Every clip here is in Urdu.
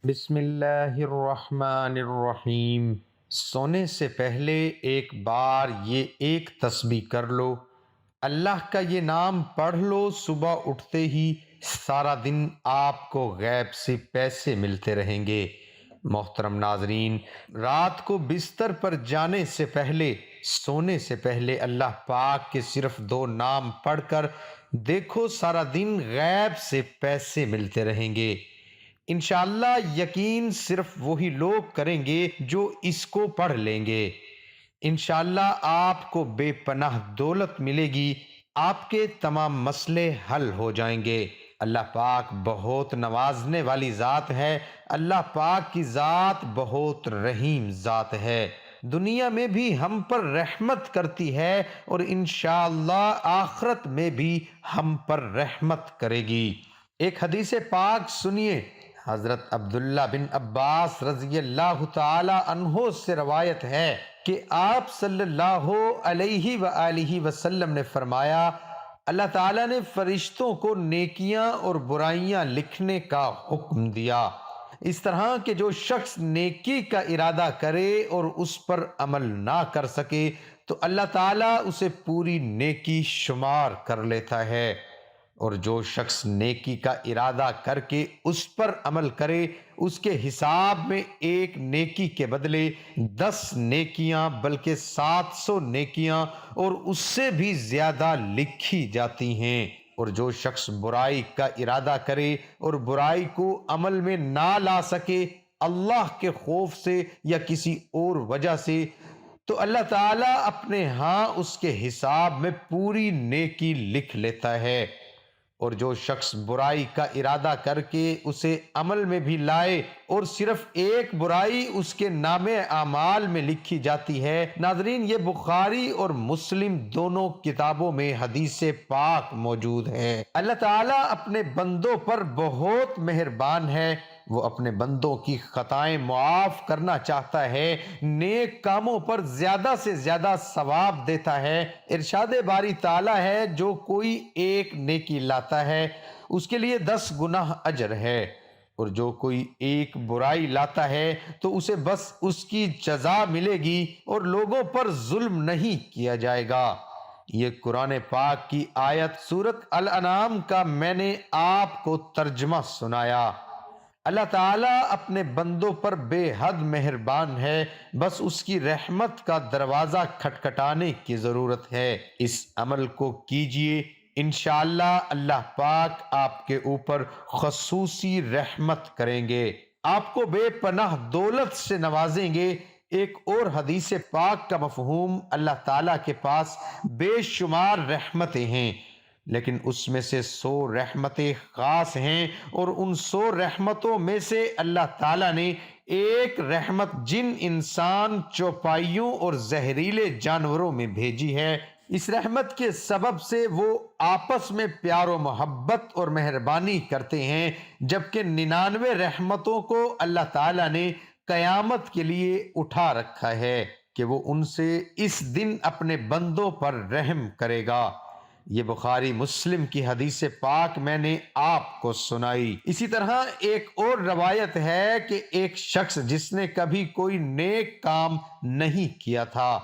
بسم اللہ الرحمن الرحیم۔ سونے سے پہلے ایک بار یہ ایک تسبیح کر لو، اللہ کا یہ نام پڑھ لو، صبح اٹھتے ہی سارا دن آپ کو غیب سے پیسے ملتے رہیں گے۔ محترم ناظرین، رات کو بستر پر جانے سے پہلے، سونے سے پہلے اللہ پاک کے صرف 2 نام پڑھ کر دیکھو، سارا دن غیب سے پیسے ملتے رہیں گے۔ انشاءاللہ یقین صرف وہی لوگ کریں گے جو اس کو پڑھ لیں گے۔ انشاءاللہ آپ کو بے پناہ دولت ملے گی، آپ کے تمام مسئلے حل ہو جائیں گے۔ اللہ پاک بہت نوازنے والی ذات ہے، اللہ پاک کی ذات بہت رحیم ذات ہے، دنیا میں بھی ہم پر رحمت کرتی ہے اور انشاءاللہ آخرت میں بھی ہم پر رحمت کرے گی۔ ایک حدیث پاک سنیے، حضرت عبداللہ بن عباس رضی اللہ تعالی عنہ سے روایت ہے کہ آپ صلی اللہ علیہ وآلہ وسلم نے فرمایا، اللہ تعالیٰ نے فرشتوں کو نیکیاں اور برائیاں لکھنے کا حکم دیا، اس طرح کہ جو شخص نیکی کا ارادہ کرے اور اس پر عمل نہ کر سکے تو اللہ تعالیٰ اسے پوری نیکی شمار کر لیتا ہے، اور جو شخص نیکی کا ارادہ کر کے اس پر عمل کرے اس کے حساب میں ایک نیکی کے بدلے 10 نیکیاں بلکہ 700 نیکیاں اور اس سے بھی زیادہ لکھی جاتی ہیں، اور جو شخص برائی کا ارادہ کرے اور برائی کو عمل میں نہ لا سکے اللہ کے خوف سے یا کسی اور وجہ سے، تو اللہ تعالیٰ اپنے ہاں اس کے حساب میں پوری نیکی لکھ لیتا ہے، اور جو شخص برائی کا ارادہ کر کے اسے عمل میں بھی لائے اور صرف ایک برائی اس کے نامے اعمال میں لکھی جاتی ہے۔ ناظرین، یہ بخاری اور مسلم دونوں کتابوں میں حدیث پاک موجود ہے۔ اللہ تعالیٰ اپنے بندوں پر بہت مہربان ہے، وہ اپنے بندوں کی خطائیں معاف کرنا چاہتا ہے، نیک کاموں پر زیادہ سے زیادہ ثواب دیتا ہے۔ ارشاد باری تعالیٰ ہے، جو کوئی ایک نیکی لاتا ہے اس کے لیے 10 گناہ اجر ہے، اور جو کوئی ایک برائی لاتا ہے تو اسے بس اس کی جزا ملے گی اور لوگوں پر ظلم نہیں کیا جائے گا۔ یہ قرآن پاک کی آیت سورۃ الانعام کا میں نے آپ کو ترجمہ سنایا۔ اللہ تعالیٰ اپنے بندوں پر بے حد مہربان ہے، بس اس کی رحمت کا دروازہ کھٹکھٹانے کی ضرورت ہے۔ اس عمل کو کیجئے، انشاءاللہ اللہ پاک آپ کے اوپر خصوصی رحمت کریں گے، آپ کو بے پناہ دولت سے نوازیں گے۔ ایک اور حدیث پاک کا مفہوم، اللہ تعالیٰ کے پاس بے شمار رحمتیں ہیں، لیکن اس میں سے 100 رحمتیں خاص ہیں، اور ان 100 رحمتوں میں سے اللہ تعالیٰ نے ایک رحمت جن، انسان، چوپائیوں اور زہریلے جانوروں میں بھیجی ہے۔ اس رحمت کے سبب سے وہ آپس میں پیار و محبت اور مہربانی کرتے ہیں، جبکہ 99 رحمتوں کو اللہ تعالیٰ نے قیامت کے لیے اٹھا رکھا ہے کہ وہ ان سے اس دن اپنے بندوں پر رحم کرے گا۔ یہ بخاری مسلم کی حدیث پاک میں نے آپ کو سنائی۔ اسی طرح ایک اور روایت ہے کہ ایک شخص جس نے کبھی کوئی نیک کام نہیں کیا تھا،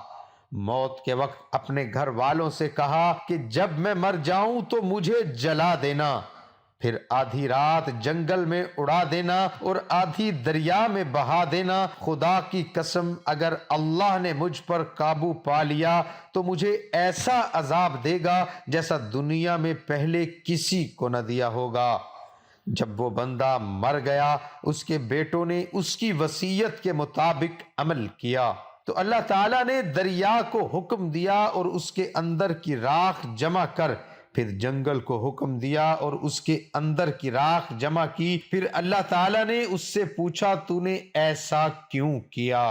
موت کے وقت اپنے گھر والوں سے کہا کہ جب میں مر جاؤں تو مجھے جلا دینا، پھر آدھی رات جنگل میں اڑا دینا اور آدھی دریا میں بہا دینا، خدا کی قسم اگر اللہ نے مجھ پر قابو پا لیا تو مجھے ایسا عذاب دے گا جیسا دنیا میں پہلے کسی کو نہ دیا ہوگا۔ جب وہ بندہ مر گیا، اس کے بیٹوں نے اس کی وصیت کے مطابق عمل کیا تو اللہ تعالیٰ نے دریا کو حکم دیا اور اس کے اندر کی راکھ جمع کر، پھر جنگل کو حکم دیا اور اس کے اندر کی راکھ جمع کی۔ پھر اللہ تعالیٰ نے اس سے پوچھا، تو نے ایسا کیوں کیا؟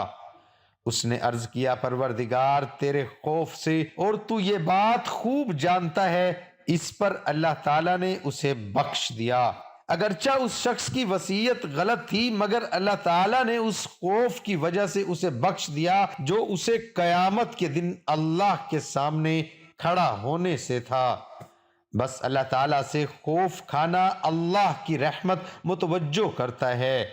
اس نے عرض کیا، پروردگار تیرے خوف سے، اور تو یہ بات خوب جانتا ہے۔ اس پر اللہ تعالیٰ نے اسے بخش دیا۔ اگرچہ اس شخص کی وصیت غلط تھی، مگر اللہ تعالیٰ نے اس خوف کی وجہ سے اسے بخش دیا جو اسے قیامت کے دن اللہ کے سامنے کھڑا ہونے سے تھا۔ بس اللہ تعالیٰ سے خوف کھانا اللہ کی رحمت متوجہ کرتا ہے۔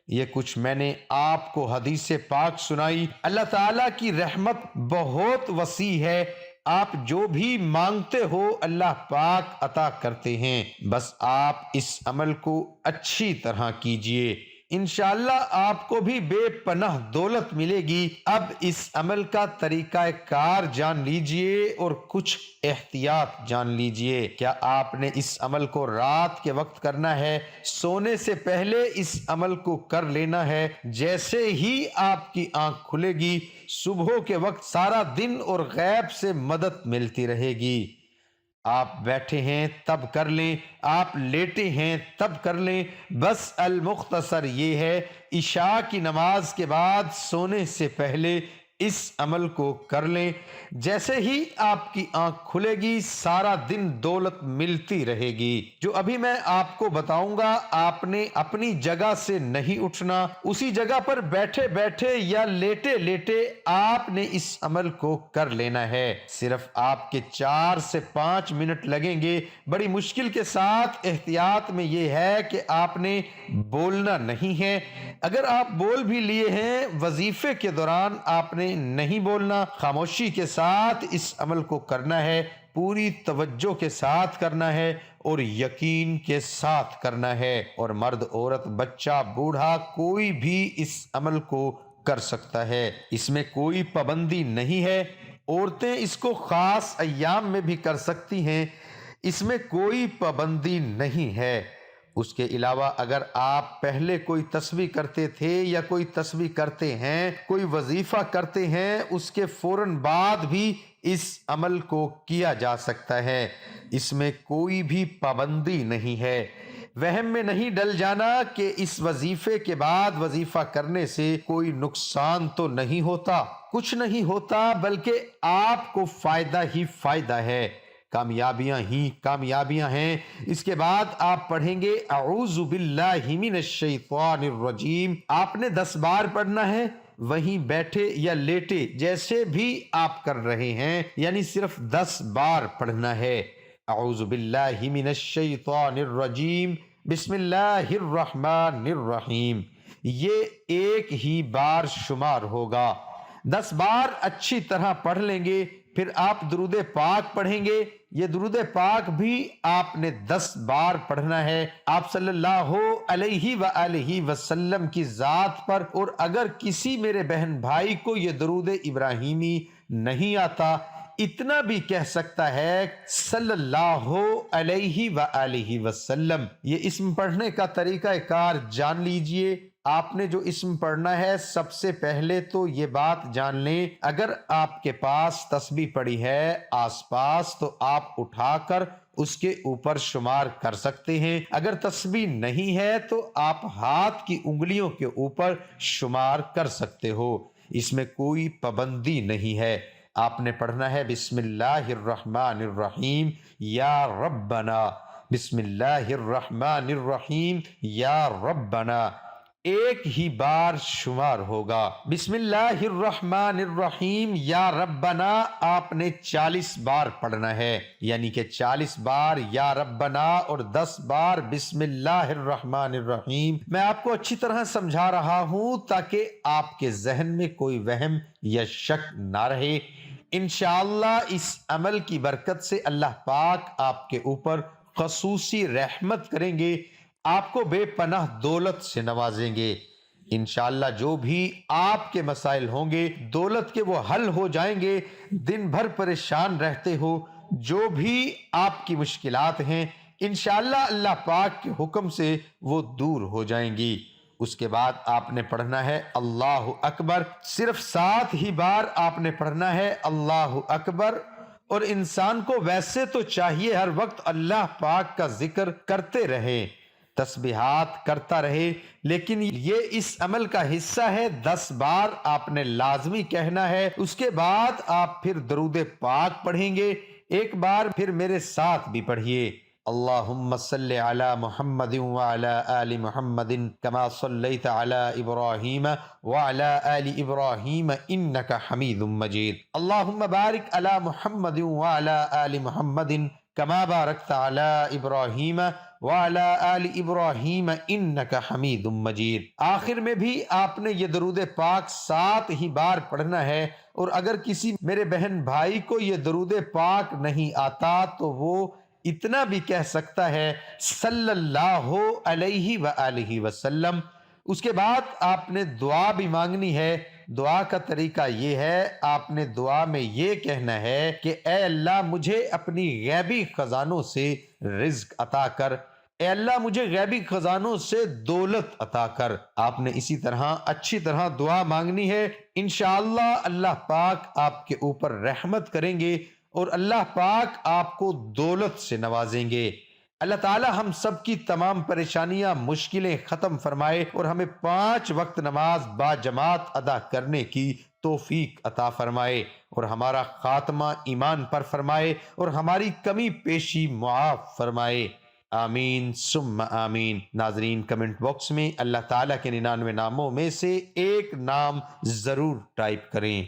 یہ کچھ میں نے آپ کو حدیث پاک سنائی۔ اللہ تعالیٰ کی رحمت بہت وسیع ہے، آپ جو بھی مانگتے ہو اللہ پاک عطا کرتے ہیں، بس آپ اس عمل کو اچھی طرح کیجئے، انشاءاللہ آپ کو بھی بے پناہ دولت ملے گی۔ اب اس عمل کا طریقہ کار جان لیجئے اور کچھ احتیاط جان لیجئے۔ کیا آپ نے اس عمل کو رات کے وقت کرنا ہے؟ سونے سے پہلے اس عمل کو کر لینا ہے۔ جیسے ہی آپ کی آنکھ کھلے گی صبح کے وقت سارا دن اور غیب سے مدد ملتی رہے گی۔ آپ بیٹھے ہیں تب کر لیں، آپ لیٹے ہیں تب کر لیں، بس المختصر یہ ہے عشاء کی نماز کے بعد سونے سے پہلے اس عمل کو کر لیں۔ جیسے ہی آپ کی آنکھ کھلے گی سارا دن دولت ملتی رہے گی۔ جو ابھی میں آپ کو بتاؤں گا آپ نے اپنی جگہ سے نہیں اٹھنا، اسی جگہ پر بیٹھے بیٹھے یا لیٹے لیٹے آپ نے اس عمل کو کر لینا ہے۔ صرف آپ کے 4 سے 5 منٹ لگیں گے۔ بڑی مشکل کے ساتھ احتیاط میں یہ ہے کہ آپ نے بولنا نہیں ہے۔ اگر آپ بول بھی لیے ہیں وظیفے کے دوران آپ نے نہیں بولنا، خاموشی کے ساتھ اس عمل کو کرنا ہے، پوری توجہ کے ساتھ کرنا ہے اور یقین کے ساتھ کرنا ہے، اور مرد عورت بچہ بوڑھا کوئی بھی اس عمل کو کر سکتا ہے۔ اس میں کوئی پابندی نہیں ہے، عورتیں اس کو خاص ایام میں بھی کر سکتی ہیں، اس میں کوئی پابندی نہیں ہے۔ اس کے علاوہ اگر آپ پہلے کوئی تسبیح کرتے تھے یا کوئی تسبیح کرتے ہیں، کوئی وظیفہ کرتے ہیں، اس کے فوراً بعد بھی اس عمل کو کیا جا سکتا ہے، اس میں کوئی بھی پابندی نہیں ہے۔ وہم میں نہیں ڈل جانا کہ اس وظیفے کے بعد وظیفہ کرنے سے کوئی نقصان تو نہیں ہوتا، کچھ نہیں ہوتا، بلکہ آپ کو فائدہ ہی فائدہ ہے، کامیابیاں ہی کامیابیاں ہیں۔ اس کے بعد آپ پڑھیں گے اعوذ باللہ من الشیطان الرجیم، آپ نے 10 بار پڑھنا ہے، وہیں بیٹھے یا لیٹے جیسے بھی آپ کر رہے ہیں، یعنی صرف 10 بار پڑھنا ہے۔ اعوذ باللہ من الشیطان الرجیم بسم اللہ الرحمن الرحیم، یہ ایک ہی بار شمار ہوگا۔ 10 بار اچھی طرح پڑھ لیں گے، پھر آپ درود پاک پڑھیں گے، یہ درود پاک بھی آپ نے 10 بار پڑھنا ہے آپ صلی اللہ علیہ وآلہ وسلم کی ذات پر، اور اگر کسی میرے بہن بھائی کو یہ درود ابراہیمی نہیں آتا اتنا بھی کہہ سکتا ہے صلی اللہ علیہ وآلہ وسلم۔ یہ اسم پڑھنے کا طریقہ کار جان لیجئے۔ آپ نے جو اسم پڑھنا ہے سب سے پہلے تو یہ بات جان لیں، اگر آپ کے پاس تسبیح پڑی ہے آس پاس تو آپ اٹھا کر اس کے اوپر شمار کر سکتے ہیں، اگر تسبیح نہیں ہے تو آپ ہاتھ کی انگلیوں کے اوپر شمار کر سکتے ہو، اس میں کوئی پابندی نہیں ہے۔ آپ نے پڑھنا ہے بسم اللہ الرحمن الرحیم یا ربنا، بسم اللہ الرحمن الرحیم یا ربنا، ایک ہی بار شمار ہوگا۔ بسم اللہ الرحمن الرحیم یا ربنا آپ نے 40 بار پڑھنا ہے، یعنی کہ 40 بار یا ربنا اور 10 بار بسم اللہ الرحمن الرحیم۔ میں آپ کو اچھی طرح سمجھا رہا ہوں تاکہ آپ کے ذہن میں کوئی وہم یا شک نہ رہے۔ انشاءاللہ اس عمل کی برکت سے اللہ پاک آپ کے اوپر خصوصی رحمت کریں گے، آپ کو بے پناہ دولت سے نوازیں گے۔ انشاءاللہ جو بھی آپ کے مسائل ہوں گے دولت کے وہ حل ہو جائیں گے۔ دن بھر پریشان رہتے ہو، جو بھی آپ کی مشکلات ہیں انشاءاللہ اللہ پاک کے حکم سے وہ دور ہو جائیں گی۔ اس کے بعد آپ نے پڑھنا ہے اللہ اکبر، صرف 7 ہی بار آپ نے پڑھنا ہے اللہ اکبر۔ اور انسان کو ویسے تو چاہیے ہر وقت اللہ پاک کا ذکر کرتے رہے، تسبیحات کرتا رہے، لیکن یہ اس عمل کا حصہ ہے، 10 بار آپ نے لازمی کہنا ہے۔ اس کے بعد آپ پھر درود پاک پڑھیں گے، ایک بار پھر میرے ساتھ بھی پڑھیے، اللہم صلی علی محمد وعلی آل محمد کما صلیت علی ابراہیم وعلی آل ابراہیم انک حمید مجید، اللہم بارک علی محمد وعلی آل محمد کما بارکت علی ابراہیم وعلی آل ابراہیم انک حمید مجید۔ آخر میں بھی آپ نے یہ درود پاک 7 ہی بار پڑھنا ہے، اور اگر کسی میرے بہن بھائی کو یہ درود پاک نہیں آتا تو وہ اتنا بھی کہہ سکتا ہے صلی اللہ علیہ وآلہ وسلم۔ اس کے بعد آپ نے دعا بھی مانگنی ہے۔ دعا کا طریقہ یہ ہے، آپ نے دعا میں یہ کہنا ہے کہ اے اللہ مجھے اپنی غیبی خزانوں سے رزق عطا کر، اے اللہ مجھے غیبی خزانوں سے دولت عطا کر۔ آپ نے اسی طرح اچھی طرح دعا مانگنی ہے، انشاءاللہ اللہ پاک آپ کے اوپر رحمت کریں گے اور اللہ پاک آپ کو دولت سے نوازیں گے۔ اللہ تعالی ہم سب کی تمام پریشانیاں مشکلیں ختم فرمائے اور ہمیں 5 وقت نماز با جماعت ادا کرنے کی توفیق عطا فرمائے، اور ہمارا خاتمہ ایمان پر فرمائے اور ہماری کمی پیشی معاف فرمائے، آمین ثم آمین۔ ناظرین کمنٹ باکس میں اللہ تعالیٰ کے 99 ناموں میں سے ایک نام ضرور ٹائپ کریں۔